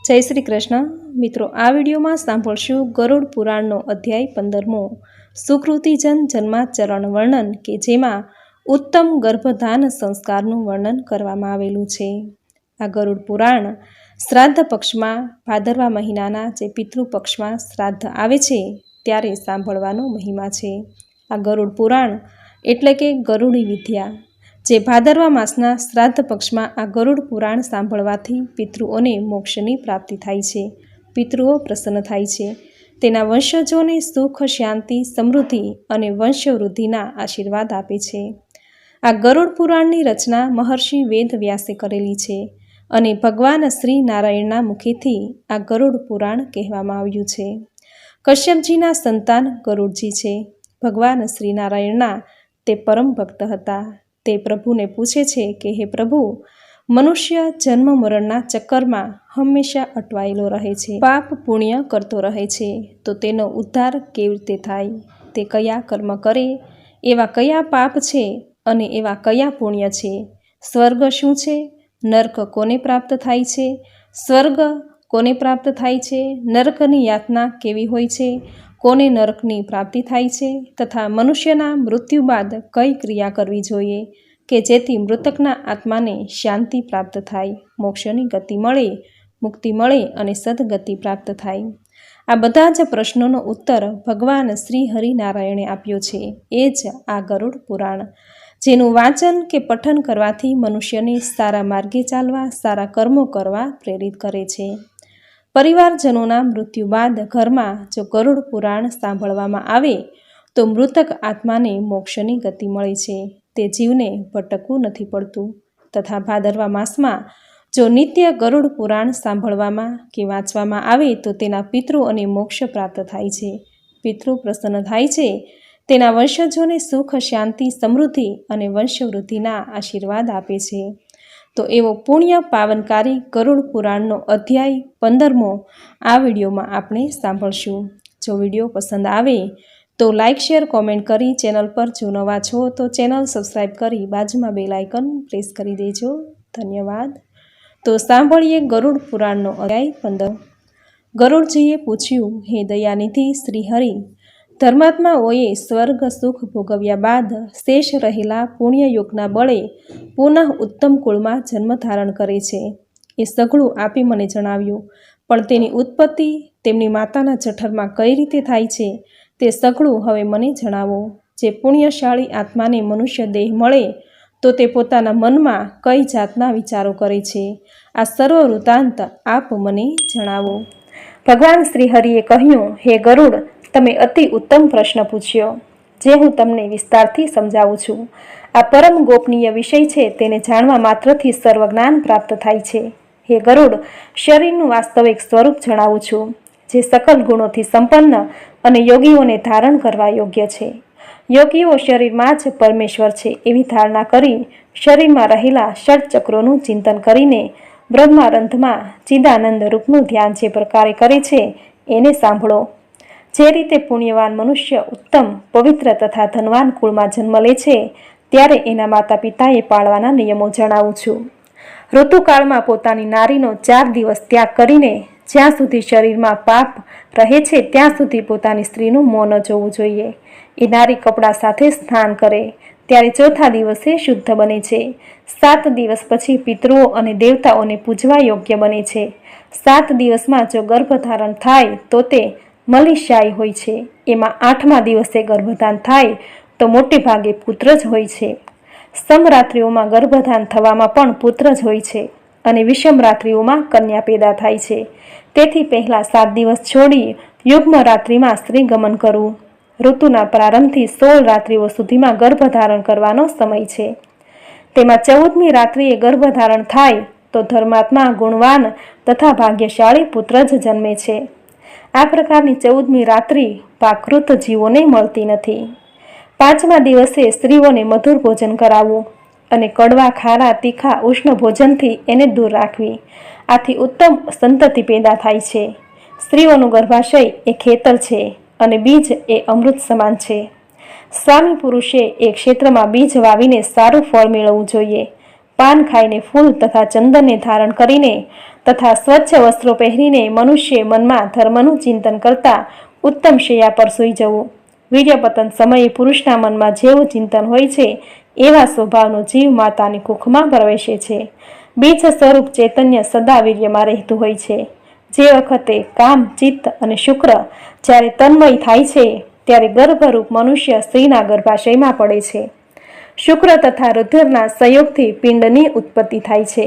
જય શ્રી કૃષ્ણ મિત્રો, આ વિડીયોમાં સાંભળશું ગરુડ પુરાણનો અધ્યાય 15મો સુકૃતિજન જન્માચરણ વર્ણન, કે જેમાં ઉત્તમ ગર્ભધાન સંસ્કારનું વર્ણન કરવામાં આવેલું છે. આ ગરુડ પુરાણ શ્રાદ્ધ પક્ષમાં ભાદરવા મહિનાના જે પિતૃપક્ષમાં શ્રાદ્ધ આવે છે ત્યારે સાંભળવાનો મહિમા છે. આ ગરુડ પુરાણ એટલે કે ગરુડી વિદ્યા, જે ભાદરવા માસના શ્રાદ્ધ પક્ષમાં આ ગરુડ પુરાણ સાંભળવાથી પિતૃઓને મોક્ષની પ્રાપ્તિ થાય છે. પિતૃઓ પ્રસન્ન થાય છે. તેના વંશજોને સુખ, શાંતિ, સમૃદ્ધિ અને વંશવૃદ્ધિના આશીર્વાદ આપે છે. આ ગરુડ પુરાણની રચના મહર્ષિ વેદ વ્યાસે કરેલી છે અને ભગવાન શ્રી નારાયણના મુખેથી આ ગરુડ પુરાણ કહેવામાં આવ્યું છે. કશ્યપજીના સંતાન ગરુડજી છે. ભગવાન શ્રી નારાયણના તે પરમ ભક્ત હતા. તે પ્રભુને પૂછે છે કે હે પ્રભુ, મનુષ્ય જન્મ મરણના ચક્કરમાં હંમેશા અટવાયેલો રહે છે, પાપ પુણ્ય કરતો રહે છે, તો તેનો ઉદ્ધાર કેવી રીતે થાય? તે કયા કર્મ કરે? એવા કયા પાપ છે અને એવા કયા પુણ્ય છે? સ્વર્ગ શું છે? નર્ક કોને પ્રાપ્ત થાય છે? સ્વર્ગ કોને પ્રાપ્ત થાય છે? નરકની યાતના કેવી હોય છે? કોને નરકની પ્રાપ્તિ થાય છે? તથા મનુષ્યના મૃત્યુ બાદ કઈ ક્રિયા કરવી જોઈએ કે જેથી મૃતકના આત્માને શાંતિ પ્રાપ્ત થાય, મોક્ષની ગતિ મળે, મુક્તિ મળે અને સદગતિ પ્રાપ્ત થાય? આ બધા જ પ્રશ્નોનો ઉત્તર ભગવાન શ્રી હરિનારાયણે આપ્યો છે. એ જ આ ગરુડ પુરાણ, જેનું વાંચન કે પઠન કરવાથી મનુષ્યને સારા માર્ગે ચાલવા, સારા કર્મો કરવા પ્રેરિત કરે છે. પરિવારજનોના મૃત્યુ બાદ ઘરમાં જો ગરુડ પુરાણ સાંભળવામાં આવે તો મૃતક આત્માને મોક્ષની ગતિ મળે છે. તે જીવને ભટકવું નથી પડતું. તથા ભાદરવા માસમાં જો નિત્ય ગરુડ પુરાણ સાંભળવામાં કે વાંચવામાં આવે તો તેના પિતૃઓને મોક્ષ પ્રાપ્ત થાય છે. પિતૃ પ્રસન્ન થાય છે. તેના વંશજોને સુખ, શાંતિ, સમૃદ્ધિ અને વંશવૃદ્ધિના આશીર્વાદ આપે છે. તો એવો પુણ્ય પાવનકારી ગરુડ પુરાણનો અધ્યાય 15મો આ વિડીયોમાં આપણે સાંભળશું. જો વિડીયો પસંદ આવે તો લાઇક, શેર, કોમેન્ટ કરી ચેનલ પર જો નવા છો તો ચેનલ સબસ્ક્રાઈબ કરી બાજુમાં બેલ આઇકન પ્રેસ કરી દેજો. ધન્યવાદ. તો સાંભળીએ ગરુડ પુરાણનો અધ્યાય 15. ગરુડજીએ પૂછ્યું, હે દયાનિધિ શ્રી હરિ, ધર્માત્માઓએ સ્વર્ગ સુખ ભોગવ્યા બાદ શેષ રહેલા પુણ્યયોગના બળે પુનઃ ઉત્તમ કુળમાં જન્મ ધારણ કરે છે. એ સઘળું આપે મને જણાવ્યું, પણ તેની ઉત્પત્તિ તેમની માતાના જઠરમાં કઈ રીતે થાય છે તે સઘળું હવે મને જણાવો. જે પુણ્યશાળી આત્માને મનુષ્ય દેહ મળે તો તે પોતાના મનમાં કઈ જાતના વિચારો કરે છે? આ સર્વ વૃત્તાંત આપ મને જણાવો. ભગવાન શ્રી હરિએ કહ્યું, હે ગરુડ, તમે અતિ ઉત્તમ પ્રશ્ન પૂછ્યો, જે હું તમને વિસ્તારથી સમજાવું છું. આ પરમ ગોપનીય વિષય છે. તેને જાણવા માત્રથી સર્વજ્ઞાન પ્રાપ્ત થાય છે. હે ગરુડ, શરીરનું વાસ્તવિક સ્વરૂપ જણાવું છું, જે સકલ ગુણોથી સંપન્ન અને યોગીઓને ધારણ કરવા યોગ્ય છે. યોગીઓ શરીરમાં જ પરમેશ્વર છે એવી ધારણા કરી શરીરમાં રહેલા ષડચક્રોનું ચિંતન કરીને બ્રહ્મારંધમાં ચિદાનંદ રૂપનું ધ્યાન જે પ્રકારે કરે છે એને સાંભળો. જે રીતે પુણ્યવાન મનુષ્ય ઉત્તમ, પવિત્ર તથા ધનવાન કુળમાં જન્મ લે છે ત્યારે એના માતા પિતાએ પાળવાના નિયમો જણાવું છું. ઋતુકાળમાં પોતાની નારીનો 4 દિવસ ત્યાગ કરીને જ્યાં સુધી શરીરમાં પાપ રહે છે ત્યાં સુધી પોતાની સ્ત્રીનું મોં ન જોવું જોઈએ. એ નારી કપડાં સાથે સ્નાન કરે ત્યારે ચોથા દિવસે શુદ્ધ બને છે. 7 દિવસ પછી પિતૃઓ અને દેવતાઓને પૂજવા યોગ્ય બને છે. 7 દિવસમાં જો ગર્ભધારણ થાય તો તે મલિશાય હોય છે. એમાં 8મા દિવસે ગર્ભધાન થાય તો મોટે ભાગે પુત્ર જ હોય છે. સમરાત્રિઓમાં ગર્ભધાન થવામાં પણ પુત્ર જ હોય છે અને વિષમ રાત્રિઓમાં કન્યા પેદા થાય છે. તેથી પહેલા 7 દિવસ છોડી યુગ્મ રાત્રિમાં સ્ત્રી ગમન કરવું. ઋતુના પ્રારંભથી 16 રાત્રિઓ સુધીમાં ગર્ભધારણ કરવાનો સમય છે. તેમાં 14મી રાત્રિએ ગર્ભધારણ થાય તો ધર્માત્મા, ગુણવાન તથા ભાગ્યશાળી પુત્ર જ જન્મે છે. આ પ્રકારની 14મી રાત્રિ પ્રાકૃત જીવોને મળતી નથી. 5મા દિવસે સ્ત્રીઓને મધુર ભોજન કરાવવું અને કડવા, ખારા, તીખા, ઉષ્ણ ભોજનથી એને દૂર રાખવી. આથી ઉત્તમ સંતતિ પેદા થાય છે. સ્ત્રીઓનું ગર્ભાશય એ ખેતર છે અને બીજ એ અમૃત સમાન છે. સ્વામી પુરુષે એ ક્ષેત્રમાં બીજ વાવીને સારું ફળ મેળવવું જોઈએ. પાન ખાઈને ફૂલ તથા ચંદનને ધારણ કરીને તથા સ્વચ્છ વસ્ત્રો પહેરીને મનુષ્ય મનમાં ધર્મનું ચિંતન કરતા ઉત્તમ શૈયા પર સૂઈ જવું. વીર્યપતન સમયે પુરુષના મનમાં જેવું ચિંતન હોય છે એવા સ્વભાવનો જીવ માતાની કુખમાં પ્રવેશે છે. બીજ સ્વરૂપ ચૈતન્ય સદા વીર્યમાં રહેતું હોય છે. જે વખતે કામ, ચિત્ત અને શુક્ર જ્યારે તન્મય થાય છે ત્યારે ગર્ભરૂપ મનુષ્ય સ્ત્રીના ગર્ભાશયમાં પડે છે. શુક્ર તથા રુધિરના સંયોગથી પિંડની ઉત્પત્તિ થાય છે.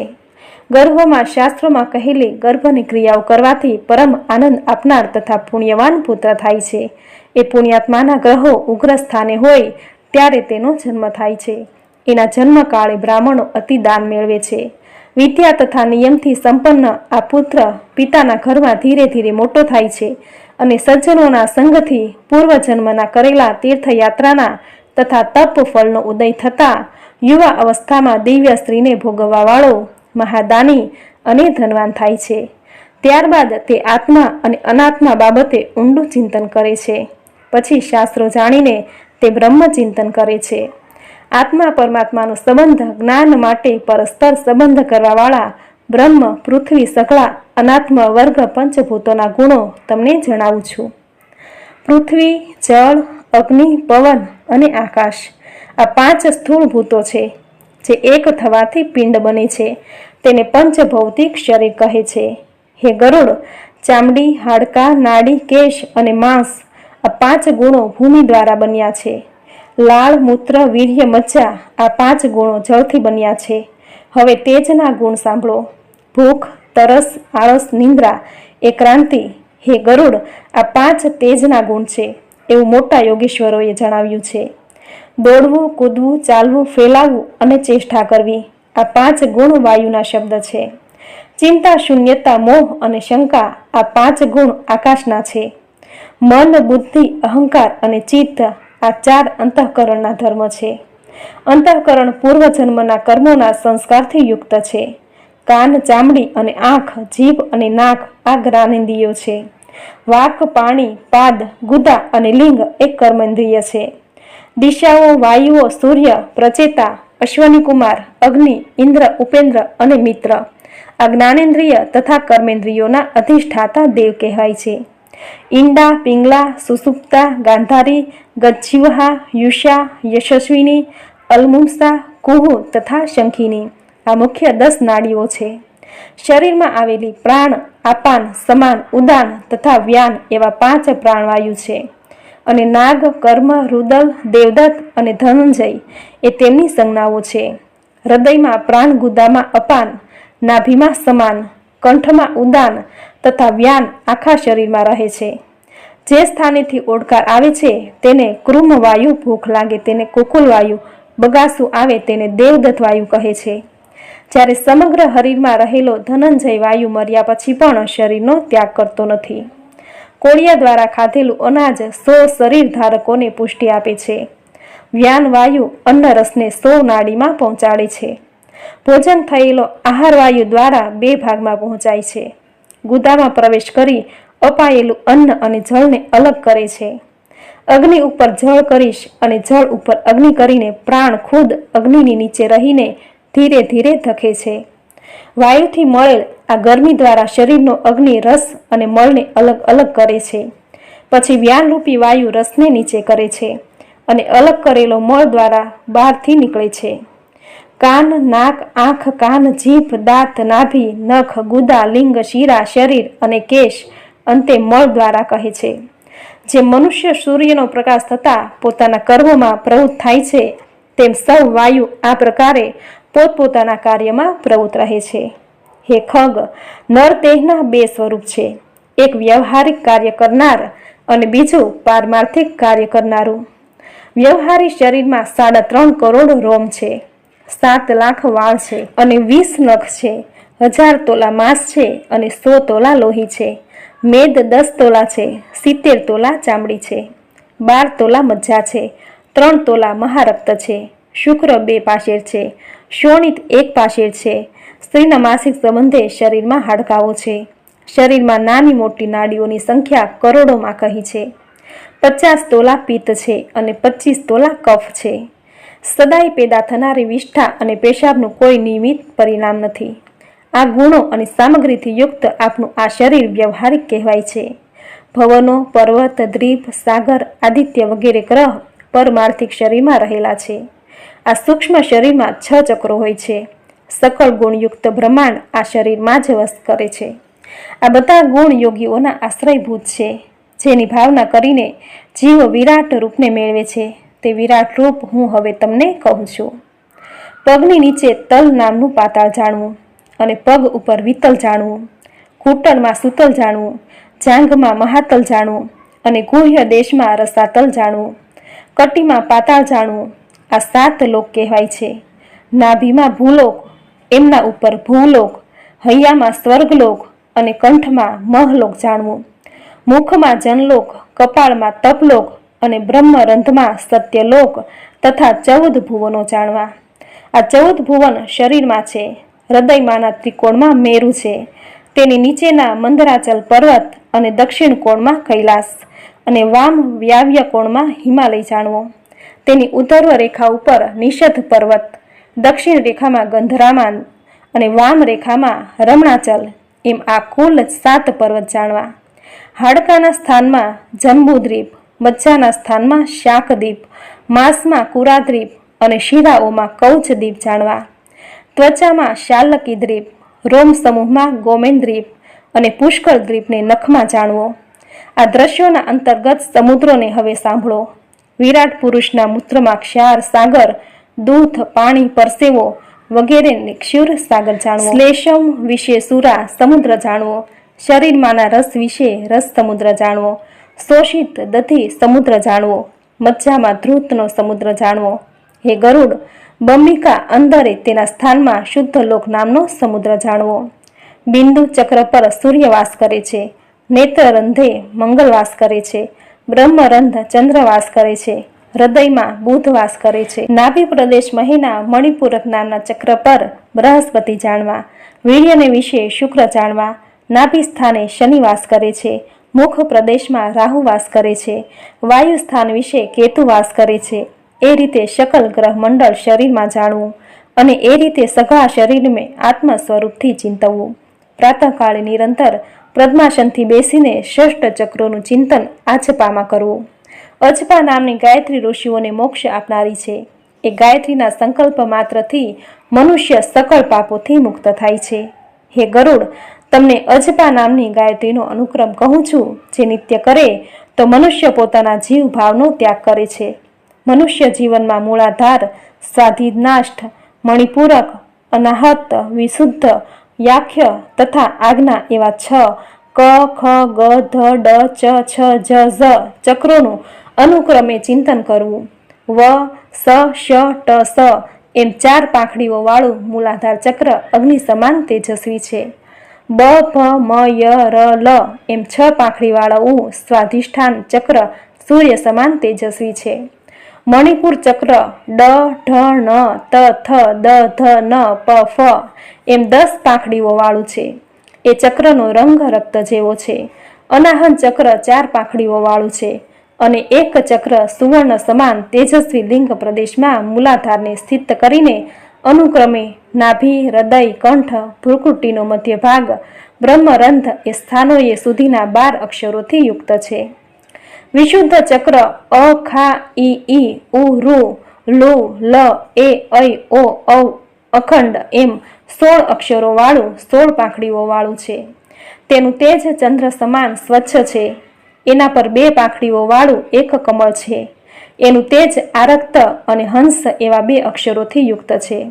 ગર્ભમાં શાસ્ત્રોમાં કહેલી ગર્ભની ક્રિયાઓ કરવાથી પરમ આનંદ આપનાર તથા પુણ્યવાન પુત્ર થાય છે. એ પુણ્યાત્માના ગ્રહો ઉગ્ર સ્થાને હોય ત્યારે તેનો જન્મ થાય છે. એના જન્મકાળે બ્રાહ્મણો અતિ દાન મેળવે છે. વિદ્યા તથા નિયમથી સંપન્ન આ પુત્ર પિતાના ઘરમાં ધીરે ધીરે મોટો થાય છે અને સજ્જનોના સંગથી પૂર્વજન્મના કરેલા તીર્થયાત્રાના તથા તપ ફળનો ઉદય થતાં યુવા અવસ્થામાં દિવ્ય સ્ત્રીને ભોગવવાવાળો મહાદાની અને ધનવાન થાય છે. ત્યારબાદ તે આત્મા અને અનાત્મા બાબતે ઊંડું ચિંતન કરે છે. પછી શાસ્ત્રો જાણીને તે બ્રહ્મ ચિંતન કરે છે. આત્મા પરમાત્માનો સંબંધ જ્ઞાન માટે પરસ્પર સંબંધ કરવાવાળા બ્રહ્મ, પૃથ્વી, સકળા અનાત્મ વર્ગ પંચભૂતોના ગુણો તમને જણાવું છું. પૃથ્વી, જળ, અગ્નિ, પવન અને આકાશ આ 5 સ્થૂળ ભૂતો છે જે એક થવાથી પિંડ બને છે. તેને પંચભૌતિક શરીર કહે છે. હે ગરુડ, ચામડી, હાડકાં, નાડી, કેશ અને માંસ આ 5 ગુણો ભૂમિ દ્વારા બન્યા છે. લાળ, મૂત્ર, વીર્ય, મજ્જા આ 5 ગુણો જળથી બન્યા છે. હવે તેજના ગુણ સાંભળો. ભૂખ, તરસ, આળસ, નિંદ્રા એ ક્રાંતિ. હે ગરુડ, આ 5 તેજના ગુણ છે એવું મોટા યોગેશ્વરોએ જણાવ્યું છે. દોડવું, કૂદવું, ચાલવું, ફેલાવવું અને ચેષ્ટા કરવી આ 5 ગુણ વાયુના શબ્દ છે. ચિંતા, શૂન્યતા, મોહ અને શંકા આ 5 ગુણ આકાશના છે. મન, બુદ્ધિ, અહંકાર અને ચિત્ત આ 4 અંતઃકરણના ધર્મ છે. અંતઃકરણ પૂર્વજન્મના કર્મોના સંસ્કારથી યુક્ત છે. કાન, ચામડી અને આંખ, જીભ અને નાક આ જ્ઞાનેન્દ્રિયો છે. વાક, પાણી, પાદ, ગુદા અને લિંગ એક કર્મેન્દ્રિય છે. દિશાઓ, વાયુઓ, સૂર્ય, પ્રચેતા, અશ્વની કુમાર, અગ્નિ, ઇન્દ્ર, ઉપેન્દ્ર અને મિત્ર આ જ્ઞાનેન્દ્રિય તથા કર્મેન્દ્રિયોના અધિષ્ઠાતા દેવ કહેવાય છે. ઈંડા, પિંગલા, સુસુપ્તા, ગાંધારી, ગજ્જીવહા, યુષા, યશસ્વિની, અલમુંસા, કુહુ તથા શંખિની આ મુખ્ય 10 નાડીઓ છે. શરીરમાં આવેલી પ્રાણ, આપાન, સમાન, ઉદાન તથા વ્યાન એવા 5 પ્રાણવાયુ છે. અને નાગ, કર્મ, રુદલ, દેવદત્ત અને ધનંજય એ તેમની સંજ્ઞાઓ છે. હૃદયમાં પ્રાણ, ગુદામાં અપાન, નાભીમાં સમાન, કંઠમાં ઉદાન તથા વ્યાન આખા શરીરમાં રહે છે. જે સ્થાનેથી ઓડકાર આવે છે તેને કૃમ વાયુ, ભૂખ લાગે તેને કુકુલ વાયુ, બગાસું આવે તેને દેવદત્ત વાયુ કહે છે. જ્યારે સમગ્ર શરીરમાં રહેલો ધનંજય વાયુ મર્યા પછી પણ શરીરનો ત્યાગ કરતો નથી. કોળિયા દ્વારા ખાધેલું અનાજ 100 શરીર ધારકોને પુષ્ટિ આપે છે. વ્યાન વાયુ અન્ન રસને 100 નાડીમાં પહોંચાડે છે. ભોજન થયેલો આહાર વાયુ દ્વારા 2 ભાગમાં પહોંચાય છે. ગુદામાં પ્રવેશ કરી અપાયેલું અન્ન અને જળને અલગ કરે છે. અગ્નિ ઉપર જળ કરીશ અને જળ ઉપર અગ્નિ કરીને પ્રાણ ખુદ અગ્નિની નીચે રહીને ધીરે ધીરે ધકે છે. વાયુથી મળેલ આ ગરમી દ્વારા શરીરનો અગ્નિ રસ અને મળને અલગ અલગ કરે છે. પછી વ્યાનરૂપી વાયુ રસને નીચે કરે છે અને અલગ કરેલો મળ દ્વારા બહારથી નીકળે છે. કાન, નાક, આંખ, કાન, જીભ, દાંત, નાભી, નખ, ગુદા, લિંગ, શીરા, શરીર અને કેશ અંતે મળ દ્વારા કહે છે. જે મનુષ્ય સૂર્યનો પ્રકાશ થતાં પોતાના કર્મમાં પ્રવૃત્ત થાય છે તેમ સૌ વાયુ આ પ્રકારે પોતપોતાના કાર્યમાં પ્રવૃત્ત રહે છે. હે ખગ, નર દેહના 2 સ્વરૂપ છે. એક વ્યવહારિક કાર્ય કરનાર અને બીજું પારમાર્થિક કાર્ય કરનારું. વ્યવહારિક શરીરમાં 3.5 કરોડ રોમ છે, 7 લાખ વાળ છે અને 20 નખ છે. 1000 તોલા માંસ છે અને 100 તોલા લોહી છે. મેદ 10 તોલા છે, 70 તોલા ચામડી છે, 12 તોલા મજ્જા છે, 3 તોલા મહારક્ત છે. શુક્ર 2 પાશેર છે, શોણિત 1 પાશેર છે. સ્ત્રીના માસિક સંબંધે શરીરમાં હાડકાઓ છે. શરીરમાં નાની મોટી નાડીઓની સંખ્યા કરોડોમાં કહી છે. 50 તોલા પિત્ત છે અને 25 તોલા કફ છે. સદાય પેદા થનારી વિષ્ઠા અને પેશાબનું કોઈ નિયમિત પરિણામ નથી. આ ગુણો અને સામગ્રીથી યુક્ત આપણું આ શરીર વ્યવહારિક કહેવાય છે. ભવનો, પર્વત, દ્વીપ, સાગર, આદિત્ય વગેરે ગ્રહ પરમાર્થિક શરીરમાં રહેલા છે. આ સૂક્ષ્મ શરીરમાં 6 ચક્રો હોય છે. સકળ ગુણયુક્ત બ્રહ્માંડ આ શરીરમાં જ વસ કરે છે. આ બધા ગુણ યોગીઓના આશ્રયભૂત છે, જેની ભાવના કરીને જીવ વિરાટ રૂપને મેળવે છે. તે વિરાટ રૂપ હું હવે તમને કહું છું. પગની નીચે તલ નામનું પાતાળ જાણવું, અને પગ ઉપર વિતલ જાણવું, ઘૂંટણમાં સુતલ જાણવું, જાંઘમાં મહાતલ જાણવું, અને ગુહ્ય દેશમાં રસાતલ જાણવું, કટીમાં પાતાળ જાણવું. આ 7 લોક કહેવાય છે. નાભીમાં ભૂલોક, એમના ઉપર ભૂલોક, હૈયામાં સ્વર્ગલોક અને કંઠમાં મહલોક જાણવું. મુખમાં જનલોક, કપાળમાં તપલોક અને બ્રહ્મરંધમાં સત્યલોક તથા 14 ભુવનો જાણવા. આ 14 ભુવન શરીરમાં છે. હૃદયમાંના ત્રિકોણમાં મેરુ છે. તેની નીચેના મંદરાચલ પર્વત અને દક્ષિણ કોણમાં કૈલાસ અને વામ વ્યાવ્ય કોણમાં હિમાલય જાણવો. તેની ઉત્તર રેખા ઉપર નિષધ પર્વત, દક્ષિણ રેખામાં ગંધરામાન અને વામ રેખામાં રમણાચલ, એમ આ કુલ 7 પર્વત જાણવા. હાડકાના સ્થાનમાં જંબુદ્વીપ, મજ્જાના સ્થાનમાં શાકદ્વીપ, માંસમાં કુરાદ્વીપ અને શિરાઓમાં કૌચદ્વીપ જાણવા. ત્વચામાં શાલકી દ્વીપ, રોમ સમૂહમાં ગોમેન્દ્વીપ અને પુષ્કળ દ્વીપને નખમાં જાણવો. આ દ્રશ્યોના અંતર્ગત સમુદ્રોને હવે સાંભળો. વિરાટ પુરુષના મૂત્રમાં ક્ષાર સાગર, દૂધ, પાણી, પરસેવો વગેરેને ક્ષુર સાગર જાણવો. શ્લેષમ વિશે સુરા સમુદ્ર જાણવો. શરીરમાંના રસ વિશે રસ સમુદ્ર જાણવો. શોષિત દધી સમુદ્ર જાણવો. મજ્જામાં ધ્રુતનો સમુદ્ર જાણવો. હે ગરુડ, બમ્બિકા અંદરે તેના સ્થાનમાં શુદ્ધ લોક નામનો સમુદ્ર જાણવો. બિંદુ ચક્ર પર સૂર્ય વાસ કરે છે. નેત્રરંધે મંગળ વાસ કરે છે. બ્રહ્મરંધ ચંદ્ર વાસ કરે છે. હૃદયમાં બુધ વાસ કરે છે. નાભી પ્રદેશ મહિના મણિપુરક નામના ચક્ર પર બૃહસ્પતિ જાણવા. વીર્યને વિશે શુક્ર જાણવા. નાભી સ્થાને શનિ વાસ કરે છે. મુખ પ્રદેશમાં રાહુ વાસ કરે છે. વાયુ સ્થાન વિશે કેતુ વાસ કરે છે. એ રીતે શકલ ગ્રહ મંડળ શરીરમાં જાણવું, અને એ રીતે સઘળા શરીરને આત્મ સ્વરૂપથી ચિંતવવું. પ્રાતઃકાળે નિરંતર પદ્માસનથી બેસીને ષષ્ઠ ચક્રોનું ચિંતન આછપામાં કરવું. અજપા નામની ગાયત્રી ઋષિઓને મોક્ષ આપનારી છે. એ ગાયત્રીના સંકલ્પ માત્રથી મનુષ્ય સકળ પાપોથી મુક્ત થાય છે. હે ગરુડ, તમને અજપા નામની ગાયત્રીનો અનુક્રમ કહું છું, જે નિત્ય કરે તો મનુષ્ય પોતાના જીવ ભાવનો ત્યાગ કરે છે. મનુષ્ય જીવનમાં મૂળાધાર, સ્વાધિનાષ્ટ, મણિપૂરક, અનાહત, વિશુદ્ધ, યાખ્ય તથા આજ્ઞા એવા 6 ક, ખ, ગ, ધ, ડ, ચ, છ, જ, ઝ ચક્રોનું અનુક્રમે ચિંતન કરવું. વ, સ, શ, ટ, સ એમ 4 પાંખડીઓ વાળું મૂલાધાર ચક્ર અગ્નિ સમાન તેજસ્વી છે. બ, ભ, મ, ય, ર, લ એમ 6 પાંખડીવાળું સ્વાધિષ્ઠાન ચક્ર સૂર્ય સમાન તેજસ્વી છે. મણિપુર ચક્ર ડ, ઢ, ણ, ત, થ, દ, ધ, ન, પ, ફ એમ 10 પાંખડીઓ વાળું છે. એ ચક્રનો રંગ રક્ત જેવો છે. અનાહન ચક્ર 4 પાંખડીઓ વાળું છે, અને એક ચક્ર સુવર્ણ સમાન તેજસ્વી લિંગ પ્રદેશમાં મૂલાધારને સ્થિત કરીને અનુક્રમે નાભી, હૃદય, કંઠ, ભ્રુકુટીનો મધ્ય ભાગ, બ્રહ્મરંધ એ સ્થાનોએ સુધીના 12 અક્ષરોથી યુક્ત છે. વિશુદ્ધ ચક્ર અ, ખા, ઈ, ઉ, રૂ, લુ, લ, એ, ઐ, ઓ, ઔ, અખંડ એમ 16 અક્ષરો વાળું 16 પાંખડીઓ વાળું છે. તેનું તેજ ચંદ્ર સમાન સ્વચ્છ છે. એના પર 2 પાંખડીઓ વાળું એક કમળ છે. એનું તેજ આરક્ત અને હંસ એવા 2 અક્ષરોથી યુક્ત છે.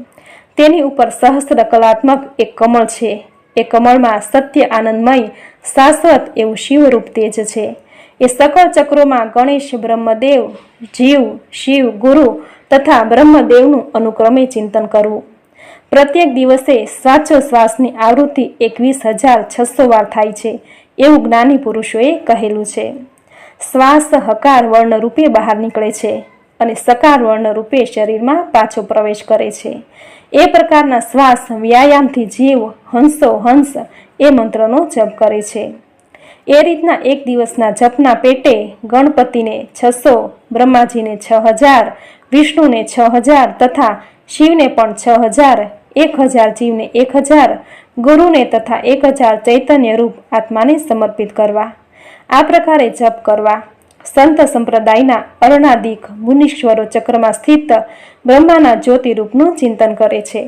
તેની ઉપર સહસ્ત્ર કલાત્મક એક કમળ છે. એ કમળમાં સત્ય આનંદમય શાશ્વત એવું શિવરૂપ તેજ છે. એ સકળ ચક્રોમાં ગણેશ, બ્રહ્મદેવ, જીવ, શિવ, ગુરુ તથા બ્રહ્મદેવનું અનુક્રમે ચિંતન કરવું. પ્રત્યેક દિવસે શ્વાસોશ્વાસની આવૃત્તિ 21,600 વાર થાય છે, એવું જ્ઞાની પુરુષોએ કહેલું છે. શ્વાસ હકાર વર્ણ રૂપે બહાર નીકળે છે અને સકાર વર્ણ રૂપે શરીરમાં પાછો પ્રવેશ કરે છે. એ પ્રકારના શ્વાસ વ્યાયામથી જીવ હંસો હંસ એ મંત્રનો જપ કરે છે. એ રીતના એક દિવસના જપના પેટે ગણપતિને 600, બ્રહ્માજીને 6000, વિષ્ણુને 6000 તથા શિવને પણ 6000, 1000 જીવને 1000, ગુરુને તથા 1000 ચૈતન્ય રૂપ આત્માને સમર્પિત કરવા. આ પ્રકારે જપ કરવા. સંત સંપ્રદાયના અરણાદિક મુનીશ્વરો ચક્રમાં સ્થિત બ્રહ્માના જ્યોતિરૂપનું ચિંતન કરે છે.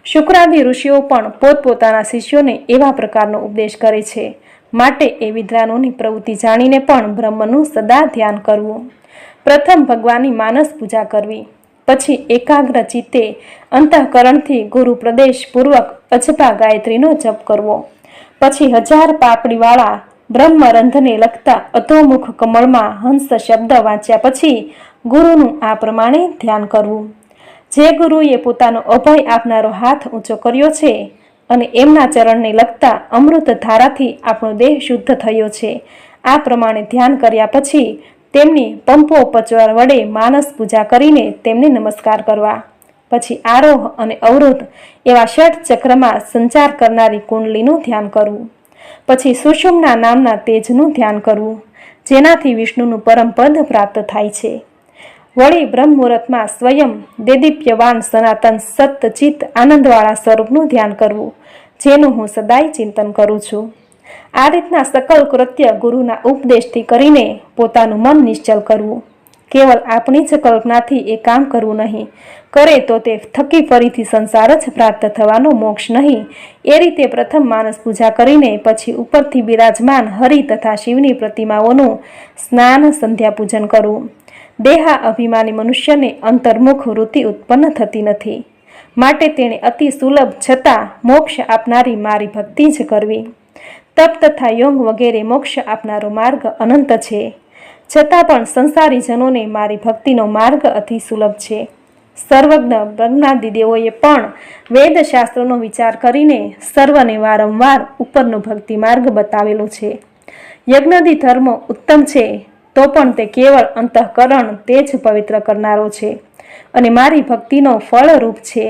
શુક્રાદિ ઋષિઓ પણ પોતપોતાના શિષ્યોને એવા પ્રકારનો ઉપદેશ કરે છે. માટે એ વિદ્વાનોની પ્રવૃત્તિ જાણીને પણ બ્રહ્મનું સદા ધ્યાન કરવું. પ્રથમ ભગવાનની માનસ પૂજા કરવી. પછી એકાગ્ર ચિત્તે અંતઃકરણથી ગુરુ પ્રદેશ પૂર્વક અજપા ગાયત્રીનો જપ કરવો. પછી 1000 પાપડીવાળા બ્રહ્મરંધને લગતા અધોમુખ કમળમાં હંસ શબ્દ વાંચ્યા પછી ગુરુનું આ પ્રમાણે ધ્યાન કરવું. જે ગુરુએ પોતાનો અભય આપનારો હાથ ઊંચો કર્યો છે અને એમના ચરણને લગતા અમૃત ધારાથી આપણો દેહ શુદ્ધ થયો છે, આ પ્રમાણે ધ્યાન કર્યા પછી તેમની પંપોપચાર વડે માનસ પૂજા કરીને તેમને નમસ્કાર કરવા. પછી આરોહ અને અવરોધ એવા 6 ચક્રમાં સંચાર કરનારી કુંડલીનું ધ્યાન કરવું. પછી સુષુમ્ના નામના તેજનું ધ્યાન કરવું, જેનાથી વિષ્ણુનું પરમ પદ પ્રાપ્ત થાય છે. વળી બ્રહ્મ મુહૂર્તમાં સ્વયં દેદીપ્યવાન સનાતન સતચિત આનંદવાળા સ્વરૂપનું ધ્યાન કરવું, જેનું હું સદાય ચિંતન કરું છું. આ રીતના સકલ કૃત્ય ગુરુના ઉપદેશથી કરીને પોતાનું મન નિશ્ચલ કરવું. કેવલ આપણી જ કલ્પનાથી એ કામ કરવું નહીં. કરે તો તે થકી ફરીથી સંસાર જ પ્રાપ્ત થવાનો મોક્ષ નહીં. એ રીતે પ્રથમ માનસ પૂજા કરીને પછી ઉપરથી બિરાજમાન હરિ તથા શિવની પ્રતિમાઓનું સ્નાન સંધ્યા પૂજન કરવું. દેહા અભિમાની મનુષ્યને અંતર્મુખ વૃત્તિ ઉત્પન્ન થતી નથી. માટે તેણે અતિ સુલભ છતાં મોક્ષ આપનારી મારી ભક્તિ જ કરવી. તપ તથા યોગ વગેરે મોક્ષ આપનારો માર્ગ અનંત છે, છતાં પણ સંસારીજનોને મારી ભક્તિનો માર્ગ અતિ સુલભ છે. સર્વજ્ઞ બ્રહ્માદિદેવોએ પણ વેદશાસ્ત્રોનો વિચાર કરીને સર્વને વારંવાર ઉપરનો ભક્તિ માર્ગ બતાવેલો છે. યજ્ઞાદિ ધર્મો ઉત્તમ છે, તો પણ તે કેવળ અંતઃકરણ તે જ પવિત્ર કરનારો છે. અને મારી ભક્તિનો ફળરૂપ છે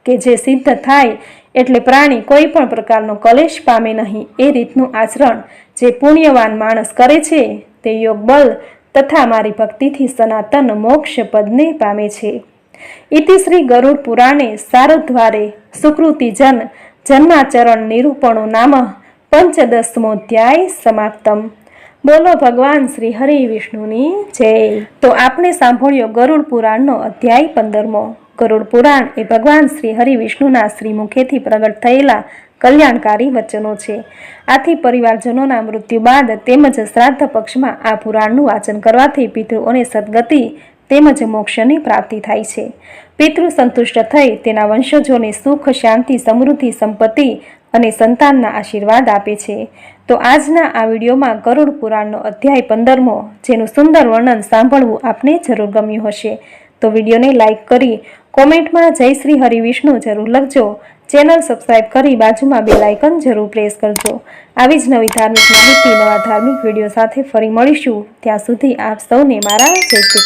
કે જે સિદ્ધ થાય એટલે પ્રાણી કોઈ પણ પ્રકારનો કલેશ પામે નહીં. એ રીતનું આચરણ જે પુણ્યવાન માણસ કરે છે તે યોગ બળ તથા મારી ભક્તિથી સનાતન મોક્ષ પદને પામે છે. ઇતિ શ્રી ગરુડ પુરાણે સારદ્વારે સુકૃતિજન જન્માચરણ નિરૂપણો નામ 15મોધ્યાય સમાપ્તમ. બોલો ભગવાન શ્રી હરિ વિષ્ણુની જય. તો આપણે સાંભળ્યો ગરુડ પુરાણનો અધ્યાય 15મો. ગરુડ પુરાણ એ ભગવાન શ્રી હરિ વિષ્ણુના શ્રી મુખેથી પ્રગટ થયેલા કલ્યાણકારી વચનો છે. આથી પરિવારજનોના મૃત્યુ બાદ તેમજ શ્રાદ્ધ પક્ષમાં આ પુરાણનું વાંચન કરવાથી પિતૃઓને સદગતિ તેમજ મોક્ષની પ્રાપ્તિ થાય છે. પિતૃ સંતુષ્ટ થઈ તેના વંશજોને સુખ, શાંતિ, સમૃદ્ધિ, સંપત્તિ અને સંતાનના આશીર્વાદ આપે છે. તો આજના આ વિડીયોમાં ગરુડ પુરાણનો અધ્યાય 15મો, જેનું સુંદર વર્ણન સાંભળવું આપને જરૂર ગમ્યું હશે. તો વિડીયોને લાઇક કરી કોમેન્ટમાં જય શ્રી હરિ વિષ્ણુ જરૂર લખજો. ચેનલ સબસ્ક્રાઇબ કરી બાજુમાં બેલ આઇકન જરૂર પ્રેસ કરજો. આવી જ નવી ધાર્મિક માહિતી, નવા ધાર્મિક વિડીયો સાથે ફરી મળીશું. ત્યાં સુધી આપ સૌને મારા જય શ્રી